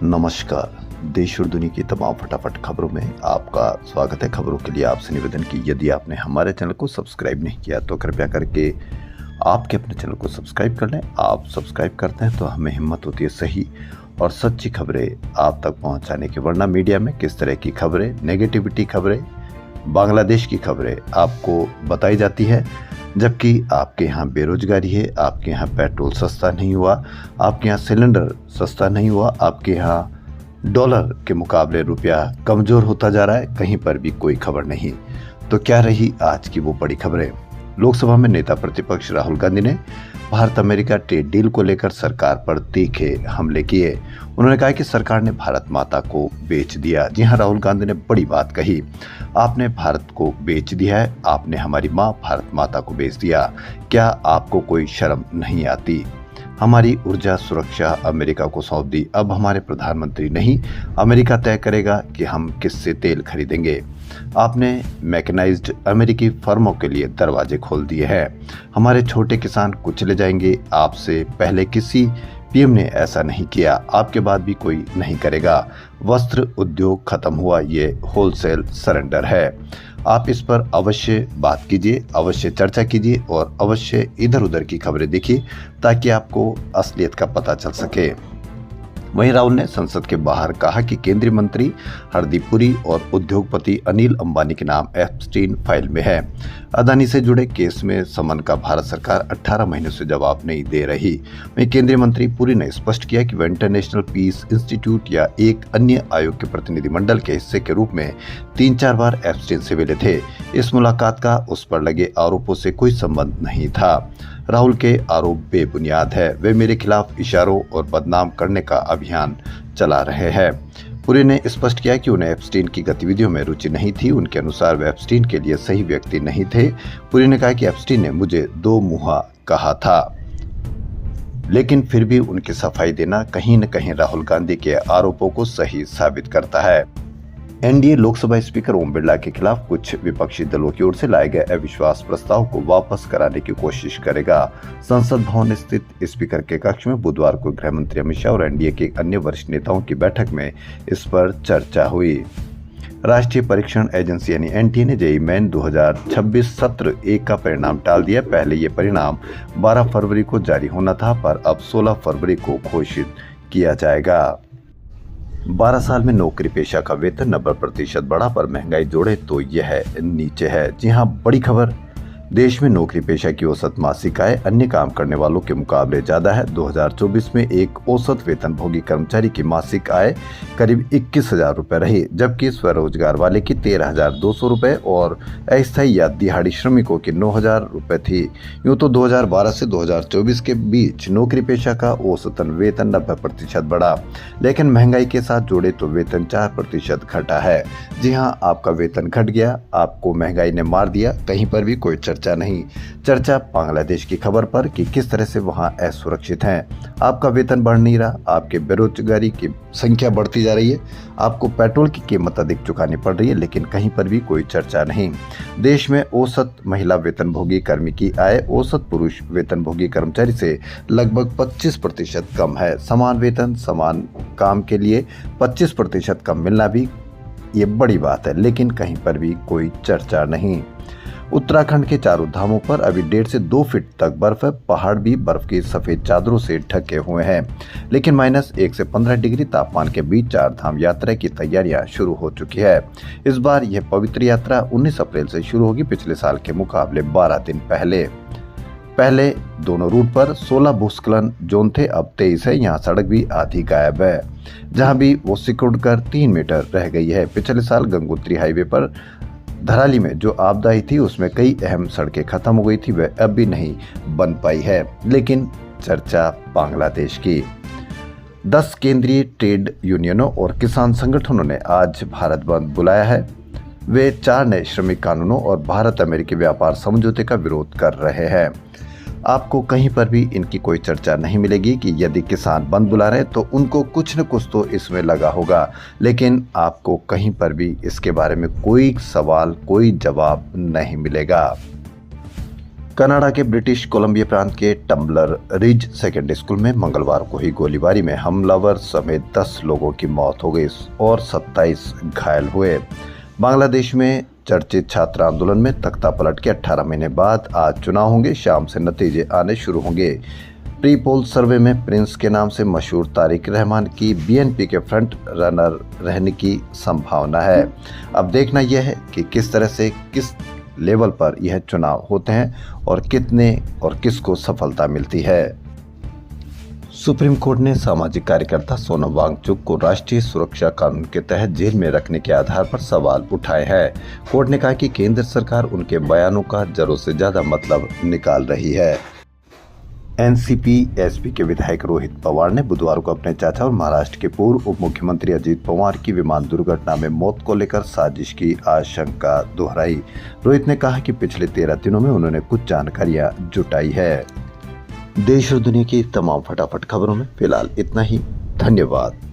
नमस्कार। देश और दुनिया की तमाम फटाफट खबरों में आपका स्वागत है। खबरों के लिए आपसे निवेदन कि यदि आपने हमारे चैनल को सब्सक्राइब नहीं किया तो कृपया करके आपके अपने चैनल को सब्सक्राइब कर लें। आप सब्सक्राइब करते हैं तो हमें हिम्मत होती है सही और सच्ची खबरें आप तक पहुंचाने की, वरना मीडिया में किस तरह की खबरें, नेगेटिविटी खबरें, बांग्लादेश की खबरें आपको बताई जाती है, जबकि आपके यहाँ बेरोजगारी है, आपके यहाँ पेट्रोल सस्ता नहीं हुआ, आपके यहाँ सिलेंडर सस्ता नहीं हुआ, आपके यहाँ डॉलर के मुकाबले रुपया कमज़ोर होता जा रहा है, कहीं पर भी कोई खबर नहीं। तो क्या रही आज की वो बड़ी खबरें? लोकसभा में नेता प्रतिपक्ष राहुल गांधी ने भारत अमेरिका ट्रेड डील को लेकर सरकार पर तीखे हमले किए। उन्होंने कहा कि सरकार ने भारत माता को बेच दिया। जी हां, राहुल गांधी ने बड़ी बात कही। आपने भारत को बेच दिया है, आपने हमारी माँ भारत माता को बेच दिया। क्या आपको कोई शर्म नहीं आती? हमारी ऊर्जा सुरक्षा अमेरिका को सौंप दी। अब हमारे प्रधानमंत्री नहीं, अमेरिका तय करेगा कि हम किससे तेल खरीदेंगे। आपने मैकेनाइज्ड अमेरिकी फर्मों के लिए दरवाजे खोल दिए हैं। हमारे छोटे किसान कुचले जाएंगे। आपसे पहले किसी पीएम ने ऐसा नहीं किया, आपके बाद भी कोई नहीं करेगा। वस्त्र उद्योग खत्म हुआ, ये होलसेल सरेंडर है। आप इस पर अवश्य बात कीजिए, अवश्य चर्चा कीजिए और अवश्य इधर उधर की खबरें देखिए ताकि आपको असलियत का पता चल सके। वहीं राहुल ने संसद के बाहर कहा कि केंद्रीय मंत्री हरदीप पुरी और उद्योगपति अनिल अंबानी के नाम एप्स्टीन फाइल में है। अदानी से जुड़े केस में समन का भारत सरकार 18 महीनों से जवाब नहीं दे रही। वहीं केंद्रीय मंत्री पुरी ने स्पष्ट किया कि वह इंटरनेशनल पीस इंस्टीट्यूट या एक अन्य आयोग के प्रतिनिधिमंडल के हिस्से के रूप में 3-4 बार एप्स्टीन से मिले थे। इस मुलाकात का उस पर लगे आरोपों से कोई संबंध नहीं था। राहुल के आरोप बेबुनियाद है। वे मेरे खिलाफ इशारों और बदनाम करने का अभियान चला रहे हैं। पुरी ने स्पष्ट किया कि उन्हें एप्स्टीन की गतिविधियों में रुचि नहीं थी। उनके अनुसार वे एप्स्टीन के लिए सही व्यक्ति नहीं थे। पुरी ने कहा कि एप्स्टीन ने मुझे दो मुहा कहा था, लेकिन फिर भी उनकी सफाई देना कहीं न कहीं राहुल गांधी के आरोपों को सही साबित करता है। एनडीए लोकसभा स्पीकर ओम बिरला के खिलाफ कुछ विपक्षी दलों की ओर से लाए गए अविश्वास प्रस्ताव को वापस कराने की कोशिश करेगा। संसद भवन स्थित स्पीकर के कक्ष में बुधवार को गृह मंत्री अमित शाह और एनडीए के अन्य वरिष्ठ नेताओं की बैठक में इस पर चर्चा हुई। राष्ट्रीय परीक्षण एजेंसी यानी एनटीए ने जेईई मेन 2026 सत्र 1 का परिणाम टाल दिया। पहले ये परिणाम 12 फरवरी को जारी होना था, पर अब 16 फरवरी को घोषित किया जाएगा। 12 साल में नौकरी पेशा का वेतन 90% बढ़ा, पर महंगाई जोड़े तो यह नीचे है। जी हां, बड़ी खबर। देश में नौकरी पेशा की औसत मासिक आय अन्य काम करने वालों के मुकाबले ज्यादा है। 2024 में एक औसत वेतनभोगी कर्मचारी की मासिक आय करीब 21,000 रुपए रही, जबकि स्वरोजगार वाले की 13,200 रुपए और अस्थायी या दिहाड़ी श्रमिकों की 9,000 रुपए थी। यूं तो 2012 से 2024 के बीच नौकरी पेशा का औसतन वेतन 90% बढ़ा, लेकिन महंगाई के साथ जोड़े तो वेतन 4% घटा है। जी हाँ, आपका वेतन घट गया, आपको महंगाई ने मार दिया। कहीं पर भी कोई चर्चा नहीं। चर्चा बांग्लादेश की खबर पर कि किस तरह से वहां असुरक्षित हैं। आपका वेतन बढ़ नहीं रहा, आपके बेरोजगारी की संख्या बढ़ती जा रही है, आपको पेट्रोल की कीमत अधिक चुकानी पड़ रही है, लेकिन कहीं पर भी कोई चर्चा नहीं। देश में औसत महिला वेतनभोगी कर्मी की आय औसत पुरुष वेतनभोगी कर्मचारी से लगभग 25% कम है। समान वेतन समान काम के लिए 25% कम मिलना भी ये बड़ी बात है, लेकिन कहीं पर भी कोई चर्चा नहीं। उत्तराखंड के चारों धामों पर अभी 1.5 से 2 फीट तक बर्फ है। पहाड़ भी बर्फ की सफेद चादरों से ढके हुए हैं, लेकिन -1 से 15 डिग्री तापमान के बीच 4 धाम यात्रा की तैयारियां शुरू हो चुकी है। इस बार यह पवित्र यात्रा 19 अप्रैल से शुरू होगी, पिछले साल के मुकाबले 12 दिन पहले दोनों रूट पर 16 भूस्खलन जोन थे, अब 23 है। यहाँ सड़क भी आधी गायब है, जहाँ भी वो सिकुड़कर 3 मीटर रह गई है। पिछले साल गंगोत्री हाईवे पर धराली में जो आपदा आई थी उसमें कई अहम सड़कें खत्म हो गई थी, वह अब भी नहीं बन पाई है। लेकिन चर्चा बांग्लादेश की। 10 केंद्रीय ट्रेड यूनियनों और किसान संगठनों ने आज भारत बंद बुलाया है। वे 4 नए श्रमिक कानूनों और भारत अमेरिकी व्यापार समझौते का विरोध कर रहे हैं। आपको कहीं पर भी इनकी कोई चर्चा नहीं मिलेगी कि यदि किसान बंद बुला रहे तो उनको कुछ न कुछ तो इसमें लगा होगा, लेकिन आपको कहीं पर भी इसके बारे में कोई सवाल, कोई जवाब नहीं मिलेगा। कनाडा के ब्रिटिश कोलंबिया प्रांत के टम्बलर रिज सेकेंडरी स्कूल में मंगलवार को हुई गोलीबारी में हमलावर समेत 10 लोगों की मौत हो गई और 27 घायल हुए। बांग्लादेश में चर्चित छात्र आंदोलन में तख्ता पलट के 18 महीने बाद आज चुनाव होंगे। शाम से नतीजे आने शुरू होंगे। प्री पोल सर्वे में प्रिंस के नाम से मशहूर तारिक रहमान की बीएनपी के फ्रंट रनर रहने की संभावना है। अब देखना यह है कि किस तरह से किस लेवल पर यह चुनाव होते हैं और कितने और किसको सफलता मिलती है। सुप्रीम कोर्ट ने सामाजिक कार्यकर्ता सोनम वांगचुक को राष्ट्रीय सुरक्षा कानून के तहत जेल में रखने के आधार पर सवाल उठाए हैं। कोर्ट ने कहा कि केंद्र सरकार उनके बयानों का जरूरत से ज्यादा मतलब निकाल रही है। एनसीपी एसपी के विधायक रोहित पवार ने बुधवार को अपने चाचा और महाराष्ट्र के पूर्व उप मुख्यमंत्री अजीत पवार की विमान दुर्घटना में मौत को लेकर साजिश की आशंका दोहराई। रोहित ने कहा कि पिछले 13 दिनों में उन्होंने कुछ जानकारियां जुटाई है। देश और दुनिया की तमाम फटाफट खबरों में फिलहाल इतना ही। धन्यवाद।